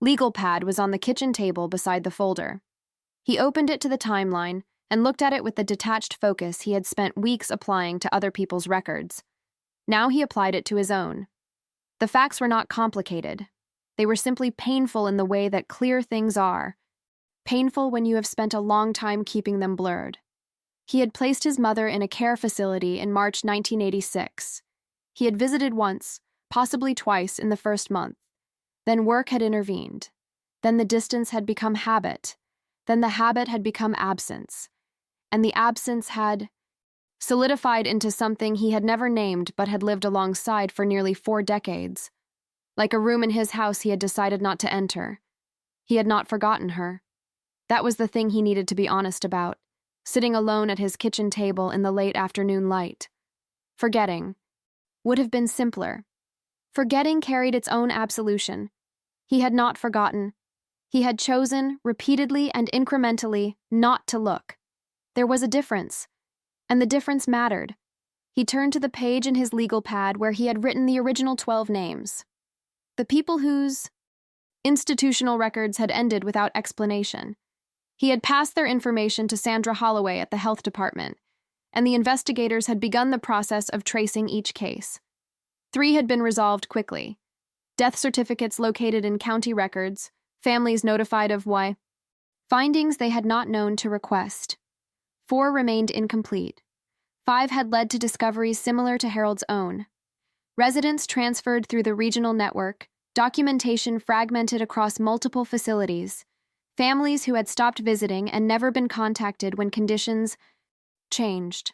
legal pad was on the kitchen table beside the folder. He opened it to the timeline and looked at it with the detached focus he had spent weeks applying to other people's records. Now he applied it to his own. The facts were not complicated. They were simply painful in the way that clear things are. Painful when you have spent a long time keeping them blurred. He had placed his mother in a care facility in March 1986. He had visited once, possibly twice in the first month. Then work had intervened. Then the distance had become habit. Then the habit had become absence. And the absence had solidified into something he had never named but had lived alongside for nearly 4 decades. Like a room in his house he had decided not to enter. He had not forgotten her. That was the thing he needed to be honest about, sitting alone at his kitchen table in the late afternoon light. Forgetting would have been simpler. Forgetting carried its own absolution. He had not forgotten. He had chosen, repeatedly and incrementally, not to look. There was a difference, and the difference mattered. He turned to the page in his legal pad where he had written the original 12 names. The people whose institutional records had ended without explanation. He had passed their information to Sandra Holloway at the health department, and the investigators had begun the process of tracing each case. 3 had been resolved quickly. Death certificates located in county records, families notified of why findings they had not known to request. 4 remained incomplete. 5 had led to discoveries similar to Harold's own. Residents transferred through the regional network, documentation fragmented across multiple facilities, families who had stopped visiting and never been contacted when conditions changed.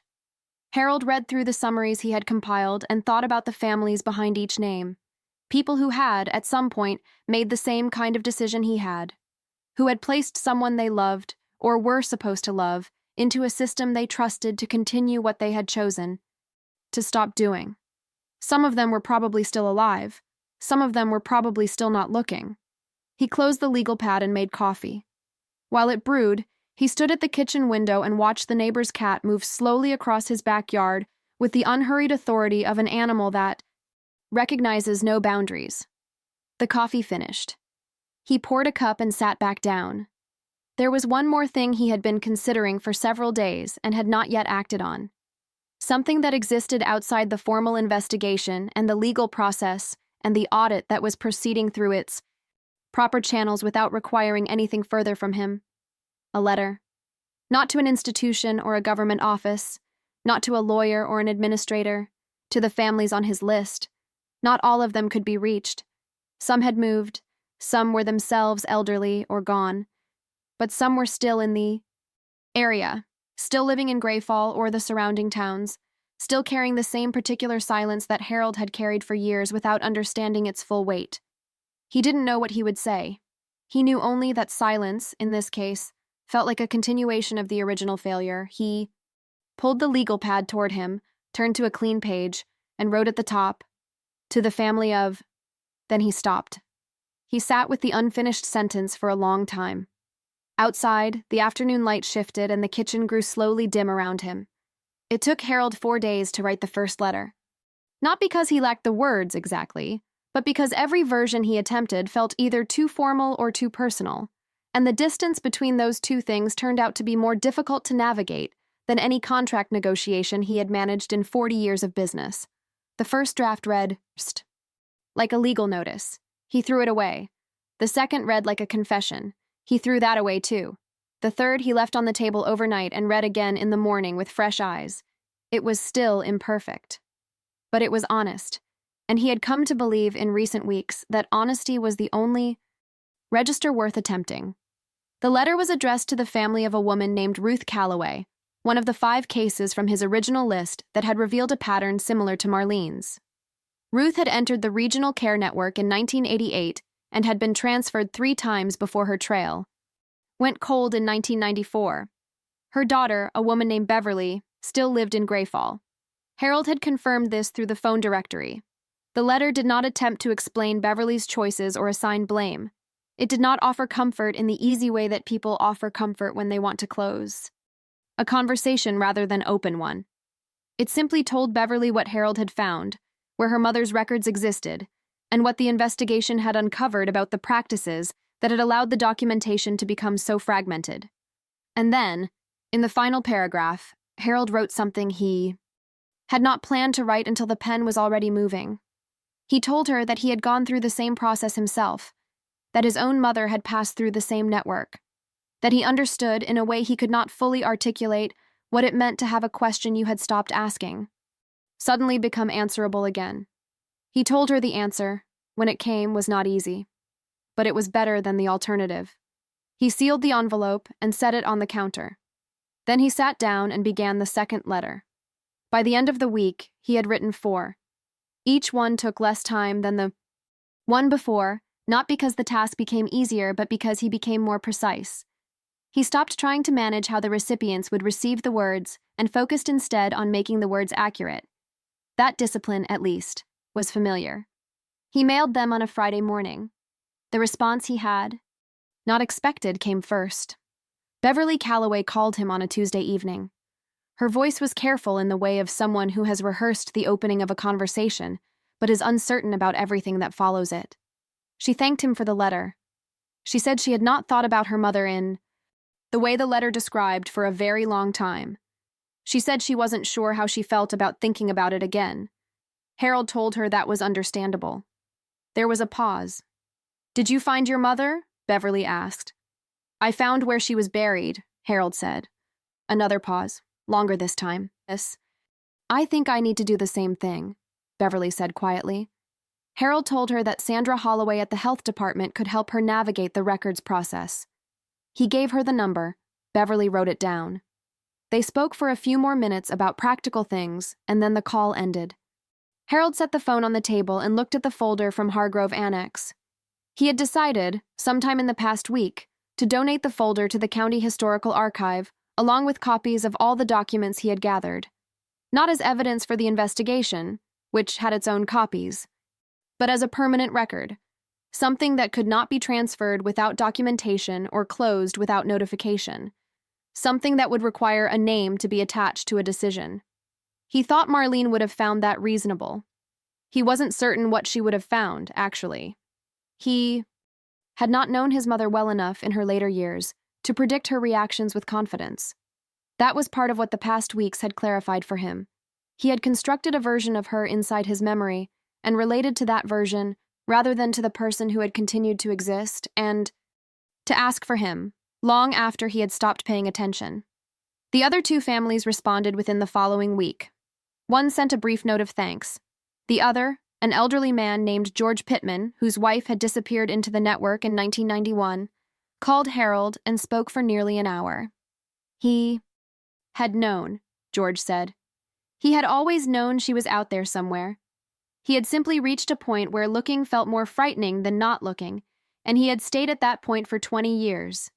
Harold read through the summaries he had compiled and thought about the families behind each name. People who had, at some point, made the same kind of decision he had. Who had placed someone they loved, or were supposed to love, into a system they trusted to continue what they had chosen to stop doing. Some of them were probably still alive. Some of them were probably still not looking. He closed the legal pad and made coffee. While it brewed, he stood at the kitchen window and watched the neighbor's cat move slowly across his backyard with the unhurried authority of an animal that recognizes no boundaries. The coffee finished. He poured a cup and sat back down. There was one more thing he had been considering for several days and had not yet acted on. Something that existed outside the formal investigation and the legal process and the audit that was proceeding through its proper channels without requiring anything further from him. A letter. Not to an institution or a government office, not to a lawyer or an administrator, to the families on his list. Not all of them could be reached. Some had moved, some were themselves elderly or gone, but some were still in the area, still living in Greyfall or the surrounding towns, still carrying the same particular silence that Harold had carried for years without understanding its full weight. He didn't know what he would say. He knew only that silence, in this case, felt like a continuation of the original failure. He pulled the legal pad toward him, turned to a clean page, and wrote at the top, "To the family of..." Then he stopped. He sat with the unfinished sentence for a long time. Outside, the afternoon light shifted and the kitchen grew slowly dim around him. It took Harold 4 days to write the first letter. Not because he lacked the words exactly, but because every version he attempted felt either too formal or too personal, and the distance between those two things turned out to be more difficult to navigate than any contract negotiation he had managed in 40 years of business. The first draft read, "Psst," like a legal notice. He threw it away. The second read like a confession. He threw that away too. The third he left on the table overnight and read again in the morning with fresh eyes. It was still imperfect. But it was honest, and he had come to believe in recent weeks that honesty was the only register worth attempting. The letter was addressed to the family of a woman named Ruth Calloway, one of the 5 cases from his original list that had revealed a pattern similar to Marlene's. Ruth had entered the Regional Care Network in 1988 and had been transferred 3 times before her trail went cold in 1994. Her daughter, a woman named Beverly, still lived in Greyfall. Harold had confirmed this through the phone directory. The letter did not attempt to explain Beverly's choices or assign blame. It did not offer comfort in the easy way that people offer comfort when they want to close a conversation rather than open one. It simply told Beverly what Harold had found, where her mother's records existed, and what the investigation had uncovered about the practices that had allowed the documentation to become so fragmented. And then, in the final paragraph, Harold wrote something he had not planned to write until the pen was already moving. He told her that he had gone through the same process himself, that his own mother had passed through the same network, that he understood in a way he could not fully articulate what it meant to have a question you had stopped asking suddenly become answerable again. He told her the answer, when it came, was not easy, but it was better than the alternative. He sealed the envelope and set it on the counter. Then he sat down and began the second letter. By the end of the week, he had written 4. Each one took less time than the one before, not because the task became easier, but because he became more precise. He stopped trying to manage how the recipients would receive the words and focused instead on making the words accurate. That discipline, at least, was familiar. He mailed them on a Friday morning. The response he had not expected came first. Beverly Calloway called him on a Tuesday evening. Her voice was careful in the way of someone who has rehearsed the opening of a conversation, but is uncertain about everything that follows it. She thanked him for the letter. She said she had not thought about her mother in the way the letter described for a very long time. She said she wasn't sure how she felt about thinking about it again. Harold told her that was understandable. There was a pause. "Did you find your mother?" Beverly asked. "I found where she was buried," Harold said. Another pause, longer this time. "Yes. I think I need to do the same thing," Beverly said quietly. Harold told her that Sandra Holloway at the health department could help her navigate the records process. He gave her the number. Beverly wrote it down. They spoke for a few more minutes about practical things, and then the call ended. Harold set the phone on the table and looked at the folder from Hargrove Annex. He had decided, sometime in the past week, to donate the folder to the County Historical Archive, along with copies of all the documents he had gathered. Not as evidence for the investigation, which had its own copies, but as a permanent record, something that could not be transferred without documentation or closed without notification, something that would require a name to be attached to a decision. He thought Marlene would have found that reasonable. He wasn't certain what she would have found, actually. He had not known his mother well enough in her later years to predict her reactions with confidence. That was part of what the past weeks had clarified for him. He had constructed a version of her inside his memory and related to that version rather than to the person who had continued to exist and to ask for him, long after he had stopped paying attention. The other 2 families responded within the following week. One sent a brief note of thanks. The other, an elderly man named George Pittman, whose wife had disappeared into the network in 1991, called Harold and spoke for nearly an hour. He had known, George said. He had always known she was out there somewhere. He had simply reached a point where looking felt more frightening than not looking, and he had stayed at that point for 20 years.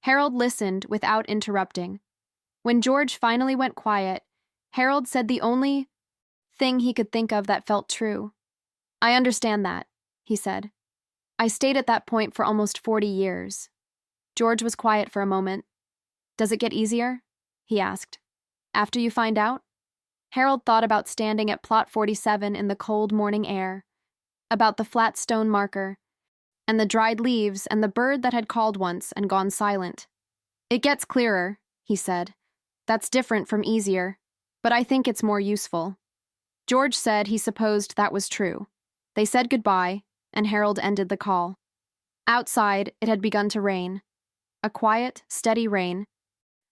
Harold listened without interrupting. When George finally went quiet, Harold said the only thing he could think of that felt true. "I understand that," he said. "I stayed at that point for almost 40 years. George was quiet for a moment. "Does it get easier?" he asked. after you find out? Harold thought about standing at plot 47 in the cold morning air, about the flat stone marker, and the dried leaves and the bird that had called once and gone silent. It gets clearer, he said. That's different from easier, but I think it's more useful. George said he supposed that was true. They said goodbye, and Harold ended the call. Outside, it had begun to rain. A quiet, steady rain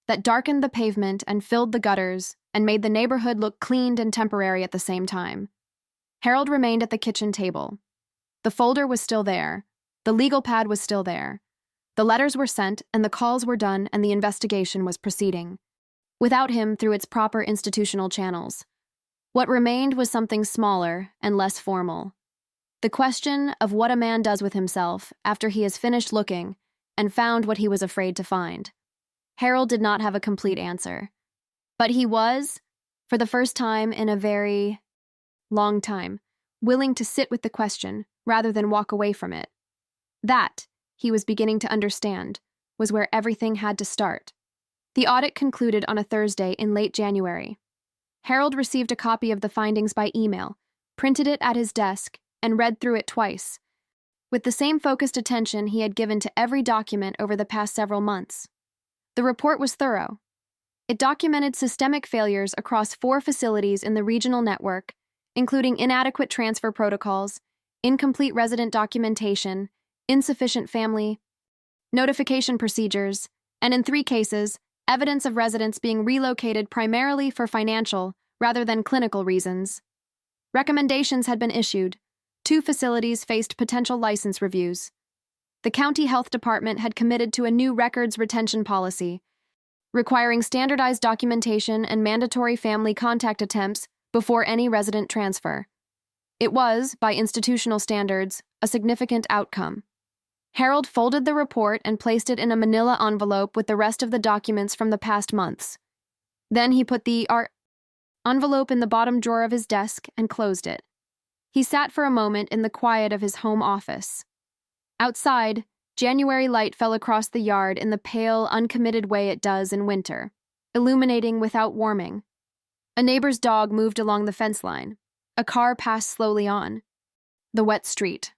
that darkened the pavement and filled the gutters and made the neighborhood look cleaned and temporary at the same time. Harold remained at the kitchen table. The folder was still there. The legal pad was still there. The letters were sent, and the calls were done, and the investigation was proceeding, without him through its proper institutional channels. What remained was something smaller and less formal. The question of what a man does with himself after he has finished looking and found what he was afraid to find. Harold did not have a complete answer, but he was, for the first time in a very long time, willing to sit with the question rather than walk away from it. That, he was beginning to understand, was where everything had to start. The audit concluded on a Thursday in late January. Harold received a copy of the findings by email, printed it at his desk, and read through it twice, with the same focused attention he had given to every document over the past several months. The report was thorough. It documented systemic failures across 4 facilities in the regional network, including inadequate transfer protocols, incomplete resident documentation, insufficient family notification procedures, and in 3 cases, evidence of residents being relocated primarily for financial rather than clinical reasons. Recommendations had been issued. 2 facilities faced potential license reviews. The county health department had committed to a new records retention policy, requiring standardized documentation and mandatory family contact attempts before any resident transfer. It was, by institutional standards, a significant outcome. Harold folded the report and placed it in a manila envelope with the rest of the documents from the past months. Then he put the envelope in the bottom drawer of his desk and closed it. He sat for a moment in the quiet of his home office. Outside, January light fell across the yard in the pale, uncommitted way it does in winter, illuminating without warming. A neighbor's dog moved along the fence line. A car passed slowly on. The wet street.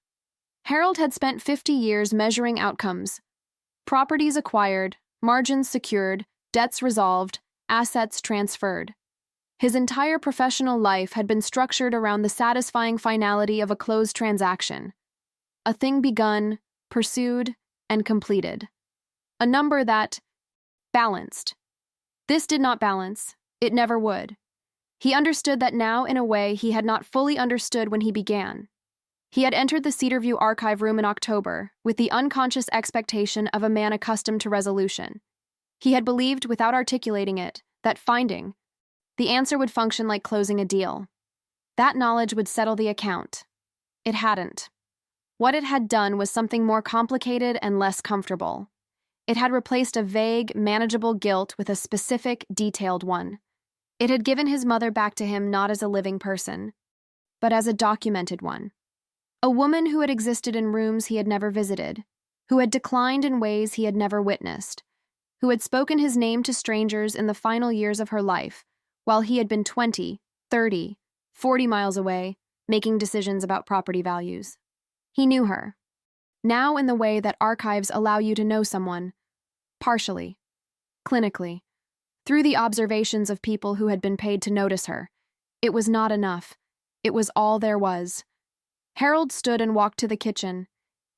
Harold had spent 50 years measuring outcomes. Properties acquired, margins secured, debts resolved, assets transferred. His entire professional life had been structured around the satisfying finality of a closed transaction. A thing begun, pursued, and completed. A number that balanced. This did not balance. It never would. He understood that now in a way he had not fully understood when he began. He had entered the Cedarview archive room in October with the unconscious expectation of a man accustomed to resolution. He had believed, without articulating it, that finding the answer would function like closing a deal. That knowledge would settle the account. It hadn't. What it had done was something more complicated and less comfortable. It had replaced a vague, manageable guilt with a specific, detailed one. It had given his mother back to him not as a living person, but as a documented one. A woman who had existed in rooms he had never visited, who had declined in ways he had never witnessed, who had spoken his name to strangers in the final years of her life, while he had been 20, 30, 40 miles away, making decisions about property values. He knew her. Now in the way that archives allow you to know someone, partially, clinically, through the observations of people who had been paid to notice her. It was not enough. It was all there was. Harold stood and walked to the kitchen.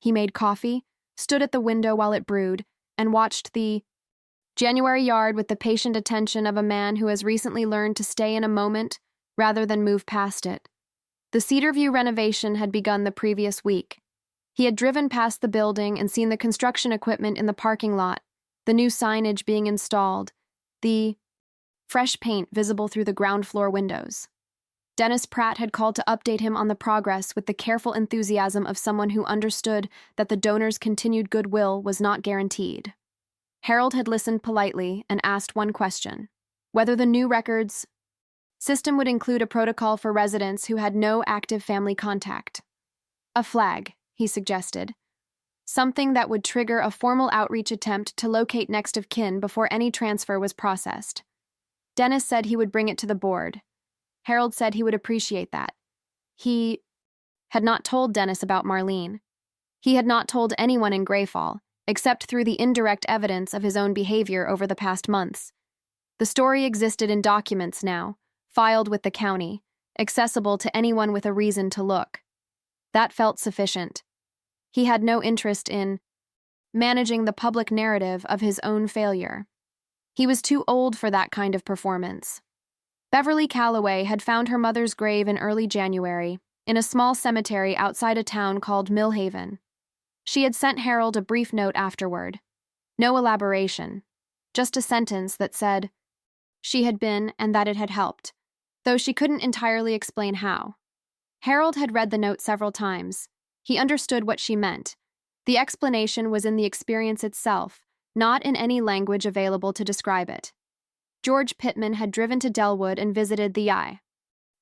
He made coffee, stood at the window while it brewed, and watched the January yard with the patient attention of a man who has recently learned to stay in a moment rather than move past it. The Cedarview renovation had begun the previous week. He had driven past the building and seen the construction equipment in the parking lot, the new signage being installed, the fresh paint visible through the ground floor windows. Dennis Pratt had called to update him on the progress with the careful enthusiasm of someone who understood that the donor's continued goodwill was not guaranteed. Harold had listened politely and asked one question: whether the new records system would include a protocol for residents who had no active family contact. A flag, he suggested. Something that would trigger a formal outreach attempt to locate next of kin before any transfer was processed. Dennis said he would bring it to the board. Harold said he would appreciate that. He had not told Dennis about Marlene. He had not told anyone in Greyfall, except through the indirect evidence of his own behavior over the past months. The story existed in documents now, filed with the county, accessible to anyone with a reason to look. That felt sufficient. He had no interest in managing the public narrative of his own failure. He was too old for that kind of performance. Beverly Calloway had found her mother's grave in early January, in a small cemetery outside a town called Millhaven. She had sent Harold a brief note afterward. No elaboration, just a sentence that said she had been and that it had helped, though she couldn't entirely explain how. Harold had read the note several times. He understood what she meant. The explanation was in the experience itself, not in any language available to describe it. George Pittman had driven to Delwood and visited the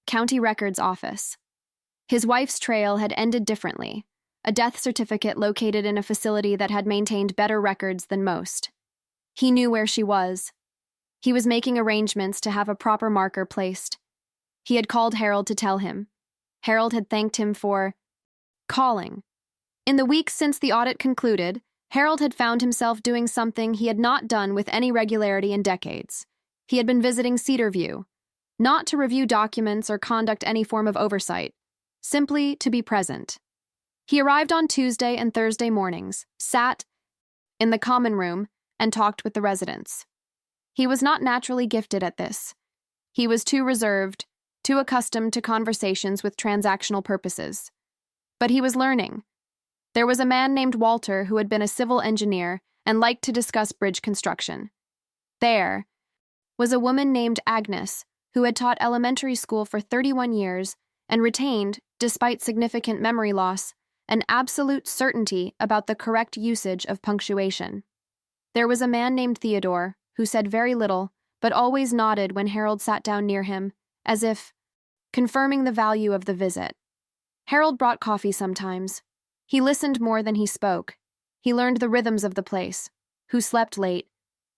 County Records Office. His wife's trail had ended differently, a death certificate located in a facility that had maintained better records than most. He knew where she was. He was making arrangements to have a proper marker placed. He had called Harold to tell him. Harold had thanked him for calling. In the weeks since the audit concluded, Harold had found himself doing something he had not done with any regularity in decades. He had been visiting Cedarview, not to review documents or conduct any form of oversight, simply to be present. He arrived on Tuesday and Thursday mornings, sat in the common room, and talked with the residents. He was not naturally gifted at this. He was too reserved, too accustomed to conversations with transactional purposes. But he was learning. There was a man named Walter who had been a civil engineer and liked to discuss bridge construction. There was a woman named Agnes who had taught elementary school for 31 years and retained, despite significant memory loss, an absolute certainty about the correct usage of punctuation. There was a man named Theodore who said very little, but always nodded when Harold sat down near him, as if confirming the value of the visit. Harold brought coffee sometimes. He listened more than he spoke. He learned the rhythms of the place, who slept late,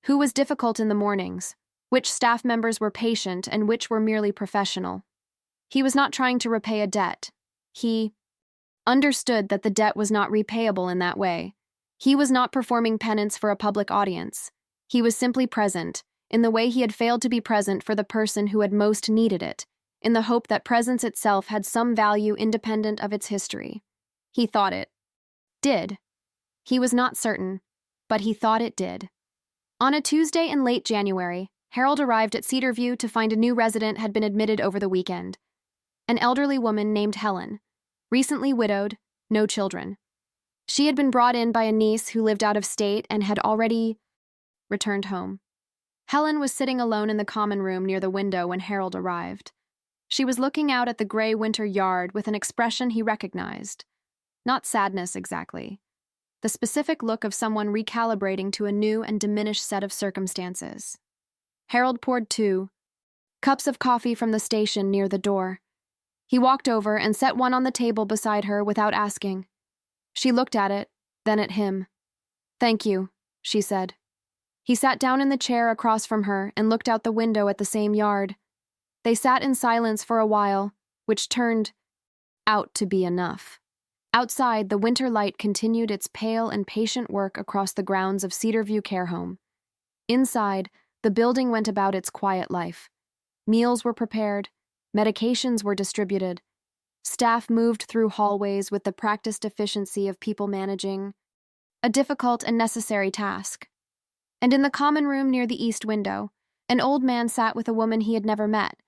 who was difficult in the mornings, which staff members were patient and which were merely professional. He was not trying to repay a debt. He understood that the debt was not repayable in that way. He was not performing penance for a public audience. He was simply present, in the way he had failed to be present for the person who had most needed it, in the hope that presence itself had some value independent of its history. He thought it did. He was not certain, but he thought it did. On a Tuesday in late January, Harold arrived at Cedarview to find a new resident had been admitted over the weekend. An elderly woman named Helen, recently widowed, no children. She had been brought in by a niece who lived out of state and had already returned home. Helen was sitting alone in the common room near the window when Harold arrived. She was looking out at the gray winter yard with an expression he recognized. Not sadness exactly. The specific look of someone recalibrating to a new and diminished set of circumstances. Harold poured 2 cups of coffee from the station near the door. He walked over and set one on the table beside her without asking. She looked at it, then at him. "Thank you," she said. He sat down in the chair across from her and looked out the window at the same yard. They sat in silence for a while, which turned out to be enough. Outside, the winter light continued its pale and patient work across the grounds of Cedarview Care Home. Inside, the building went about its quiet life. Meals were prepared, medications were distributed. Staff moved through hallways with the practiced efficiency of people managing a difficult and necessary task. And in the common room near the east window, an old man sat with a woman he had never met,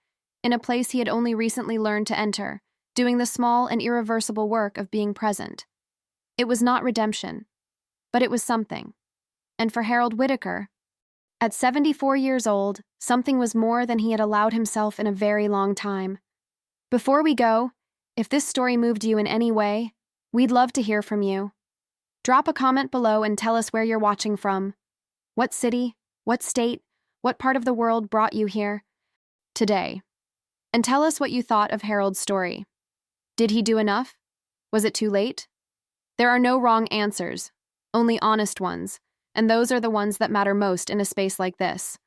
in a place he had only recently learned to enter, doing the small and irreversible work of being present. It was not redemption, but it was something. And for Harold Whitaker, at 74 years old, something was more than he had allowed himself in a very long time. Before we go, if this story moved you in any way, we'd love to hear from you. Drop a comment below and tell us where you're watching from. What city, what state, what part of the world brought you here today? And tell us what you thought of Harold's story. Did he do enough? Was it too late? There are no wrong answers, only honest ones, and those are the ones that matter most in a space like this.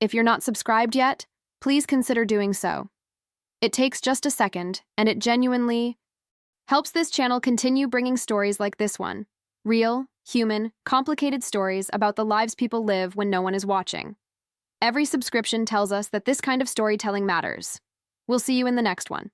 If you're not subscribed yet, please consider doing so. It takes just a second, and it genuinely helps this channel continue bringing stories like this one. Real, human, complicated stories about the lives people live when no one is watching. Every subscription tells us that this kind of storytelling matters. We'll see you in the next one.